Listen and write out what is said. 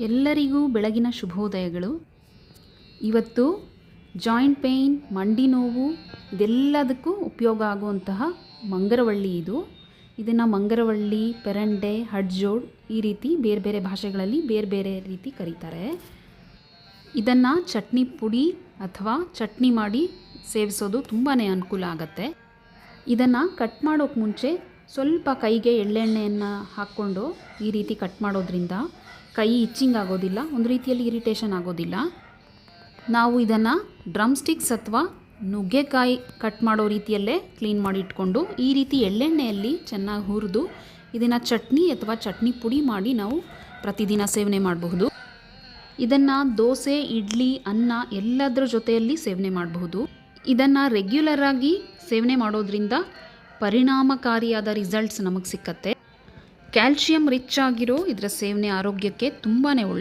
ಎಲ್ಲರಿಗೂ ಬೆಳಗಿನ ಶುಭೋದಯಗಳು. ಇವತ್ತು ಜಾಯಿಂಟ್ ಪೇಯ್ನ್, ಮಂಡಿ ನೋವು ಇದೆಲ್ಲದಕ್ಕೂ ಉಪಯೋಗ ಆಗುವಂತಹ ಮಂಗರವಳ್ಳಿ ಇದು. ಇದನ್ನು ಮಂಗರವಳ್ಳಿ, ಪೆರಂಡೆ, ಹಡ್ಜೋಡ್ ಈ ರೀತಿ ಬೇರೆ ಬೇರೆ ಭಾಷೆಗಳಲ್ಲಿ ಬೇರೆ ಬೇರೆ ರೀತಿ ಕರೀತಾರೆ. ಇದನ್ನು ಚಟ್ನಿ ಪುಡಿ ಅಥವಾ ಚಟ್ನಿ ಮಾಡಿ ಸೇವಿಸೋದು ತುಂಬಾ ಅನುಕೂಲ ಆಗುತ್ತೆ. ಇದನ್ನು ಕಟ್ ಮಾಡೋಕ್ಕೆ ಮುಂಚೆ ಸ್ವಲ್ಪ ಕೈಗೆ ಎಳ್ಳೆಣ್ಣೆಯನ್ನು ಹಾಕ್ಕೊಂಡು ಈ ರೀತಿ ಕಟ್ ಮಾಡೋದ್ರಿಂದ ಕೈ ಇಚ್ಚಿಂಗ್ ಆಗೋದಿಲ್ಲ, ಒಂದು ರೀತಿಯಲ್ಲಿ ಇರಿಟೇಷನ್ ಆಗೋದಿಲ್ಲ. ನಾವು ಇದನ್ನು ಡ್ರಮ್ ಸ್ಟಿಕ್ಸ್ ಅಥವಾ ನುಗ್ಗೆಕಾಯಿ ಕಟ್ ಮಾಡೋ ರೀತಿಯಲ್ಲೇ ಕ್ಲೀನ್ ಮಾಡಿ ಇಟ್ಕೊಂಡು ಈ ರೀತಿ ಎಳ್ಳೆಣ್ಣೆಯಲ್ಲಿ ಚೆನ್ನಾಗಿ ಹುರಿದು ಇದನ್ನು ಚಟ್ನಿ ಅಥವಾ ಚಟ್ನಿ ಪುಡಿ ಮಾಡಿ ನಾವು ಪ್ರತಿದಿನ ಸೇವನೆ ಮಾಡಬಹುದು. ಇದನ್ನು ದೋಸೆ, ಇಡ್ಲಿ, ಅನ್ನ ಎಲ್ಲದರ ಜೊತೆಯಲ್ಲಿ ಸೇವನೆ ಮಾಡಬಹುದು. ಇದನ್ನು ರೆಗ್ಯುಲರ್ ಆಗಿ ಸೇವನೆ ಮಾಡೋದ್ರಿಂದ ಪರಿಣಾಮಕಾರಿಯಾದ ರಿಸಲ್ಟ್ಸ್ ನಮಗೆ ಸಿಕ್ಕತ್ತೆ. ಕ್ಯಾಲ್ಶಿಯಂ ರಿಚ್ ಆಗಿರೋ ಇದರ ಸೇವನೆ ಆರೋಗ್ಯಕ್ಕೆ ತುಂಬಾ ಒಳ್ಳೆಯದು.